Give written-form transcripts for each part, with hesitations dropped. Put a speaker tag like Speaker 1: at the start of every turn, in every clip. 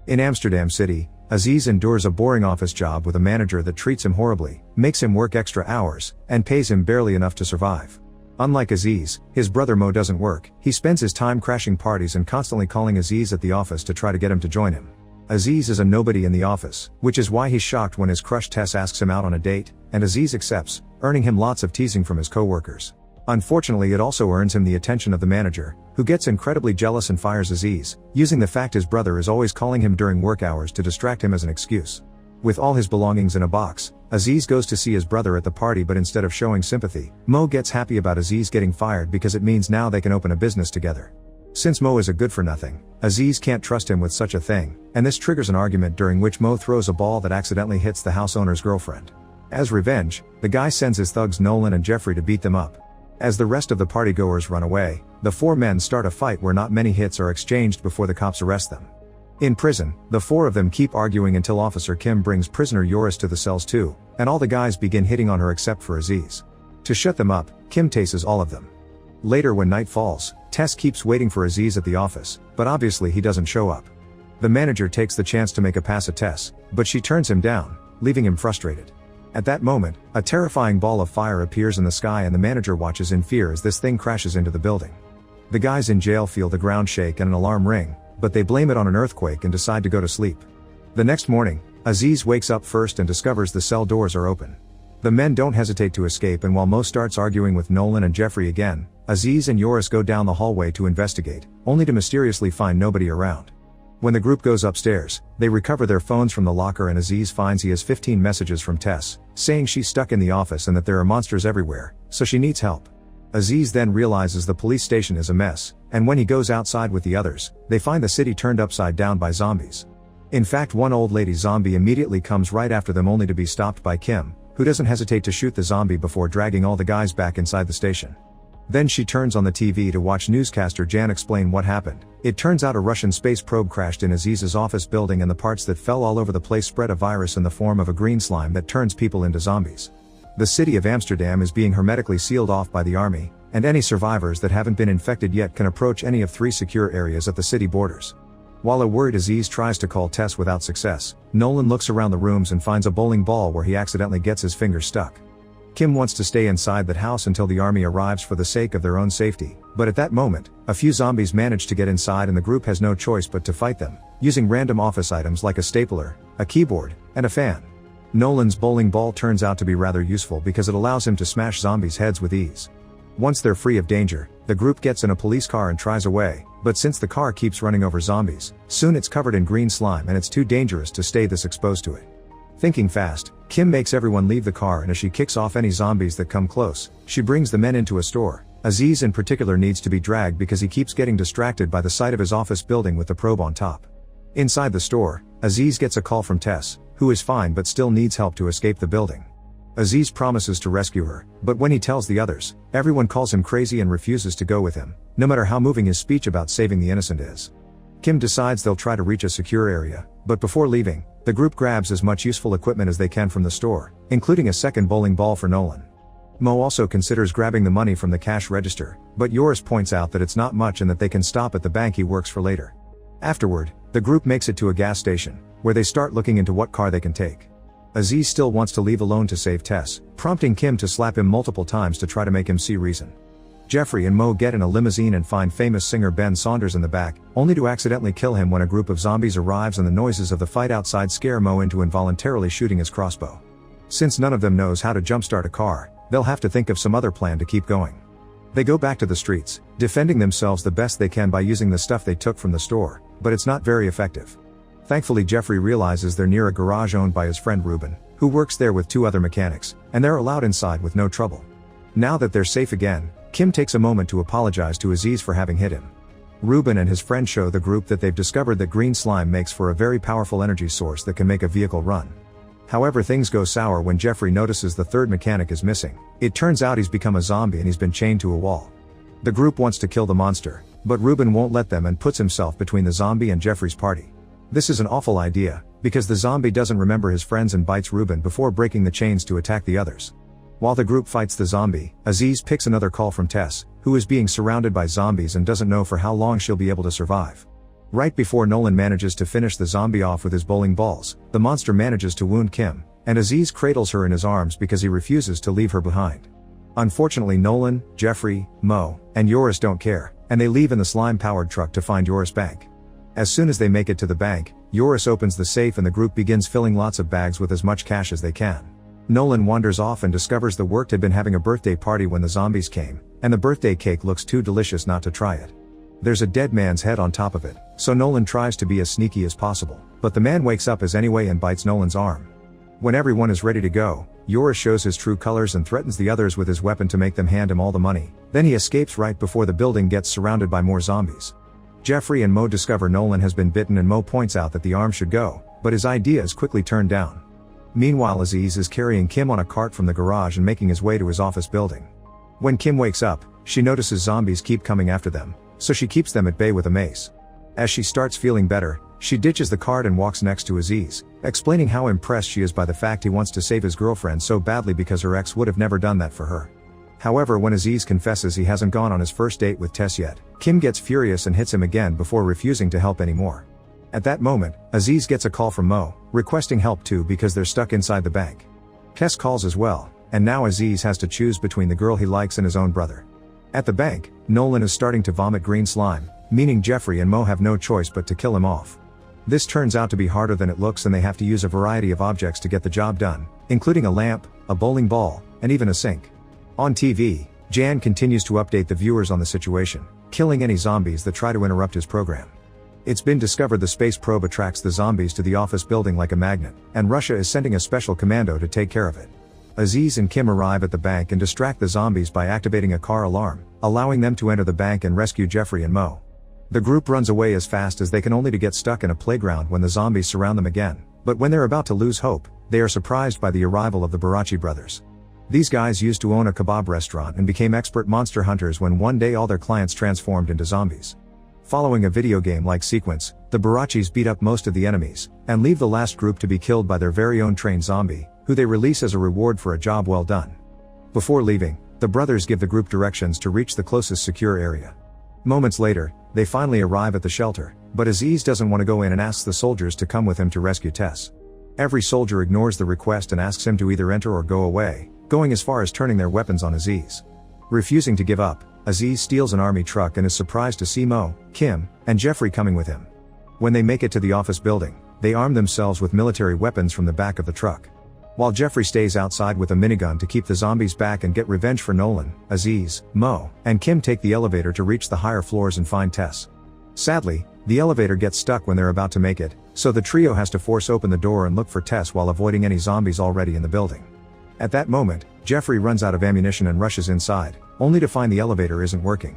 Speaker 1: In Amsterdam City, Aziz endures a boring office job with a manager that treats him horribly, makes him work extra hours, and pays him barely enough to survive. Unlike Aziz, his brother Mo doesn't work. He spends his time crashing parties and constantly calling Aziz at the office to try to get him to join him. Aziz is a nobody in the office, which is why he's shocked when his crush Tess asks him out on a date, and Aziz accepts, earning him lots of teasing from his co-workers. Unfortunately, it also earns him the attention of the manager, who gets incredibly jealous and fires Aziz, using the fact his brother is always calling him during work hours to distract him as an excuse. With all his belongings in a box, Aziz goes to see his brother at the party, but instead of showing sympathy, Mo gets happy about Aziz getting fired because it means now they can open a business together. Since Mo is a good-for-nothing, Aziz can't trust him with such a thing, and this triggers an argument during which Mo throws a ball that accidentally hits the house owner's girlfriend. As revenge, the guy sends his thugs Nolan and Jeffrey to beat them up. As the rest of the partygoers run away, the four men start a fight where not many hits are exchanged before the cops arrest them. In prison, the four of them keep arguing until Officer Kim brings prisoner Yoris to the cells too, and all the guys begin hitting on her except for Aziz. To shut them up, Kim tases all of them. Later, when night falls, Tess keeps waiting for Aziz at the office, but obviously he doesn't show up. The manager takes the chance to make a pass at Tess, but she turns him down, leaving him frustrated. At that moment, a terrifying ball of fire appears in the sky and the manager watches in fear as this thing crashes into the building. The guys in jail feel the ground shake and an alarm ring, but they blame it on an earthquake and decide to go to sleep. The next morning, Aziz wakes up first and discovers the cell doors are open. The men don't hesitate to escape, and while Mo starts arguing with Nolan and Jeffrey again, Aziz and Yoris go down the hallway to investigate, only to mysteriously find nobody around. When the group goes upstairs, they recover their phones from the locker and Aziz finds he has 15 messages from Tess, saying she's stuck in the office and that there are monsters everywhere, so she needs help. Aziz then realizes the police station is a mess, and when he goes outside with the others, they find the city turned upside down by zombies. In fact, one old lady zombie immediately comes right after them, only to be stopped by Kim, who doesn't hesitate to shoot the zombie before dragging all the guys back inside the station. Then she turns on the TV to watch newscaster Jan explain what happened. It turns out a Russian space probe crashed in Aziz's office building, and the parts that fell all over the place spread a virus in the form of a green slime that turns people into zombies. The city of Amsterdam is being hermetically sealed off by the army, and any survivors that haven't been infected yet can approach any of 3 secure areas at the city borders. While a worried Aziz tries to call Tess without success, Nolan looks around the rooms and finds a bowling ball where he accidentally gets his finger stuck. Kim wants to stay inside that house until the army arrives for the sake of their own safety, but at that moment, a few zombies manage to get inside and the group has no choice but to fight them, using random office items like a stapler, a keyboard, and a fan. Nolan's bowling ball turns out to be rather useful because it allows him to smash zombies' heads with ease. Once they're free of danger, the group gets in a police car and tries away, but since the car keeps running over zombies, soon it's covered in green slime and it's too dangerous to stay this exposed to it. Thinking fast, Kim makes everyone leave the car, and as she kicks off any zombies that come close, she brings the men into a store. Aziz in particular needs to be dragged because he keeps getting distracted by the sight of his office building with the probe on top. Inside the store, Aziz gets a call from Tess, who is fine but still needs help to escape the building. Aziz promises to rescue her, but when he tells the others, everyone calls him crazy and refuses to go with him, no matter how moving his speech about saving the innocent is. Kim decides they'll try to reach a secure area, but before leaving, the group grabs as much useful equipment as they can from the store, including a second bowling ball for Nolan. Mo also considers grabbing the money from the cash register, but Yoris points out that it's not much and that they can stop at the bank he works for later. Afterward, the group makes it to a gas station, where they start looking into what car they can take. Aziz still wants to leave alone to save Tess, prompting Kim to slap him multiple times to try to make him see reason. Jeffrey and Mo get in a limousine and find famous singer Ben Saunders in the back, only to accidentally kill him when a group of zombies arrives and the noises of the fight outside scare Mo into involuntarily shooting his crossbow. Since none of them knows how to jumpstart a car, they'll have to think of some other plan to keep going. They go back to the streets, defending themselves the best they can by using the stuff they took from the store, but it's not very effective. Thankfully, Jeffrey realizes they're near a garage owned by his friend Ruben, who works there with 2 other mechanics, and they're allowed inside with no trouble. Now that they're safe again, Kim takes a moment to apologize to Aziz for having hit him. Ruben and his friend show the group that they've discovered that green slime makes for a very powerful energy source that can make a vehicle run. However, things go sour when Jeffrey notices the 3rd mechanic is missing. It turns out he's become a zombie and he's been chained to a wall. The group wants to kill the monster, but Ruben won't let them and puts himself between the zombie and Jeffrey's party. This is an awful idea, because the zombie doesn't remember his friends and bites Ruben before breaking the chains to attack the others. While the group fights the zombie, Aziz picks another call from Tess, who is being surrounded by zombies and doesn't know for how long she'll be able to survive. Right before Nolan manages to finish the zombie off with his bowling balls, the monster manages to wound Kim, and Aziz cradles her in his arms because he refuses to leave her behind. Unfortunately, Nolan, Jeffrey, Mo, and Yoris don't care, and they leave in the slime-powered truck to find Yoris' bank. As soon as they make it to the bank, Yoris opens the safe and the group begins filling lots of bags with as much cash as they can. Nolan wanders off and discovers the work had been having a birthday party when the zombies came, and the birthday cake looks too delicious not to try it. There's a dead man's head on top of it, so Nolan tries to be as sneaky as possible, but the man wakes up anyway and bites Nolan's arm. When everyone is ready to go, Yoris shows his true colors and threatens the others with his weapon to make them hand him all the money, then he escapes right before the building gets surrounded by more zombies. Jeffrey and Mo discover Nolan has been bitten and Mo points out that the arm should go, but his idea is quickly turned down. Meanwhile, Aziz is carrying Kim on a cart from the garage and making his way to his office building. When Kim wakes up, she notices zombies keep coming after them, so she keeps them at bay with a mace. As she starts feeling better, she ditches the cart and walks next to Aziz, explaining how impressed she is by the fact he wants to save his girlfriend so badly because her ex would have never done that for her. However, when Aziz confesses he hasn't gone on his first date with Tess yet, Kim gets furious and hits him again before refusing to help anymore. At that moment, Aziz gets a call from Mo, requesting help too because they're stuck inside the bank. Tess calls as well, and now Aziz has to choose between the girl he likes and his own brother. At the bank, Nolan is starting to vomit green slime, meaning Jeffrey and Mo have no choice but to kill him off. This turns out to be harder than it looks and they have to use a variety of objects to get the job done, including a lamp, a bowling ball, and even a sink. On TV, Jan continues to update the viewers on the situation, killing any zombies that try to interrupt his program. It's been discovered the space probe attracts the zombies to the office building like a magnet, and Russia is sending a special commando to take care of it. Aziz and Kim arrive at the bank and distract the zombies by activating a car alarm, allowing them to enter the bank and rescue Jeffrey and Mo. The group runs away as fast as they can only to get stuck in a playground when the zombies surround them again, but when they're about to lose hope, they are surprised by the arrival of the Barachi brothers. These guys used to own a kebab restaurant and became expert monster hunters when one day all their clients transformed into zombies. Following a video game-like sequence, the Barachis beat up most of the enemies, and leave the last group to be killed by their very own trained zombie, who they release as a reward for a job well done. Before leaving, the brothers give the group directions to reach the closest secure area. Moments later, they finally arrive at the shelter, but Aziz doesn't want to go in and asks the soldiers to come with him to rescue Tess. Every soldier ignores the request and asks him to either enter or go away, going as far as turning their weapons on Aziz. Refusing to give up, Aziz steals an army truck and is surprised to see Mo, Kim, and Jeffrey coming with him. When they make it to the office building, they arm themselves with military weapons from the back of the truck. While Jeffrey stays outside with a minigun to keep the zombies back and get revenge for Nolan, Aziz, Mo, and Kim take the elevator to reach the higher floors and find Tess. Sadly, the elevator gets stuck when they're about to make it, so the trio has to force open the door and look for Tess while avoiding any zombies already in the building. At that moment, Jeffrey runs out of ammunition and rushes inside, only to find the elevator isn't working.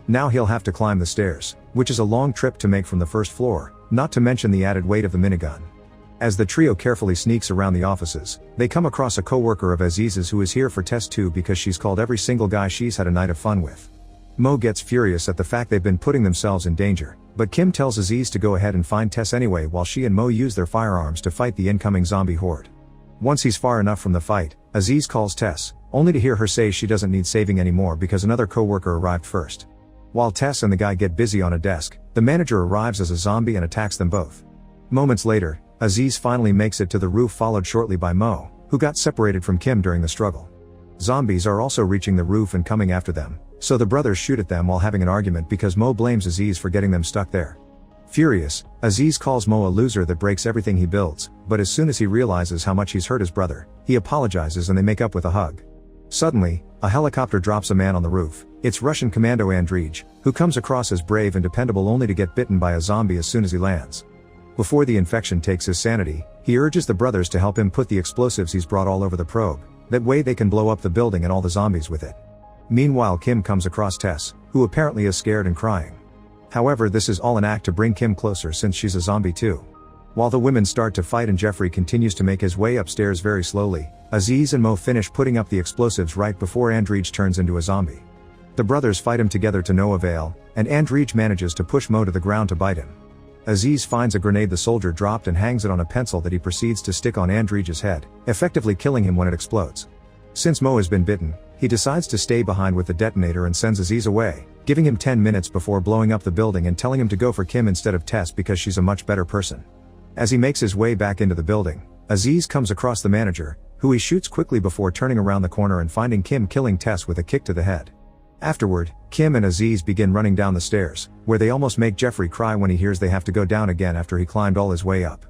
Speaker 1: Now he'll have to climb the stairs, which is a long trip to make from the first floor, not to mention the added weight of the minigun. As the trio carefully sneaks around the offices, they come across a co-worker of Aziz's who is here for Tess too because she's called every single guy she's had a night of fun with. Mo gets furious at the fact they've been putting themselves in danger, but Kim tells Aziz to go ahead and find Tess anyway while she and Mo use their firearms to fight the incoming zombie horde. Once he's far enough from the fight, Aziz calls Tess, only to hear her say she doesn't need saving anymore because another co-worker arrived first. While Tess and the guy get busy on a desk, the manager arrives as a zombie and attacks them both. Moments later, Aziz finally makes it to the roof, followed shortly by Mo, who got separated from Kim during the struggle. Zombies are also reaching the roof and coming after them, so the brothers shoot at them while having an argument because Mo blames Aziz for getting them stuck there. Furious, Aziz calls Mo a loser that breaks everything he builds, but as soon as he realizes how much he's hurt his brother, he apologizes and they make up with a hug. Suddenly, a helicopter drops a man on the roof. It's Russian commando Andrij, who comes across as brave and dependable only to get bitten by a zombie as soon as he lands. Before the infection takes his sanity, he urges the brothers to help him put the explosives he's brought all over the probe, that way they can blow up the building and all the zombies with it. Meanwhile, Kim comes across Tess, who apparently is scared and crying. However, this is all an act to bring Kim closer since she's a zombie too. While the women start to fight and Jeffrey continues to make his way upstairs very slowly, Aziz and Mo finish putting up the explosives right before Andrij turns into a zombie. The brothers fight him together to no avail, and Andrij manages to push Mo to the ground to bite him. Aziz finds a grenade the soldier dropped and hangs it on a pencil that he proceeds to stick on Andrij's head, effectively killing him when it explodes. Since Mo has been bitten, he decides to stay behind with the detonator and sends Aziz away, giving him 10 minutes before blowing up the building and telling him to go for Kim instead of Tess because she's a much better person. As he makes his way back into the building, Aziz comes across the manager, who he shoots quickly before turning around the corner and finding Kim killing Tess with a kick to the head. Afterward, Kim and Aziz begin running down the stairs, where they almost make Jeffrey cry when he hears they have to go down again after he climbed all his way up.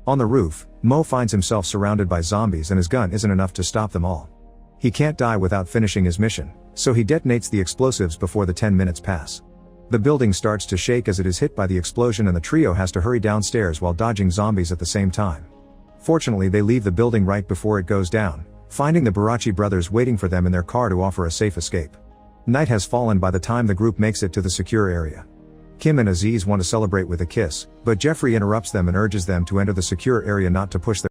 Speaker 1: On the roof, Mo finds himself surrounded by zombies and his gun isn't enough to stop them all. He can't die without finishing his mission, so he detonates the explosives before the 10 minutes pass. The building starts to shake as it is hit by the explosion and the trio has to hurry downstairs while dodging zombies at the same time. Fortunately, they leave the building right before it goes down, finding the Barachi brothers waiting for them in their car to offer a safe escape. Night has fallen by the time the group makes it to the secure area. Kim and Aziz want to celebrate with a kiss, but Jeffrey interrupts them and urges them to enter the secure area, not to push their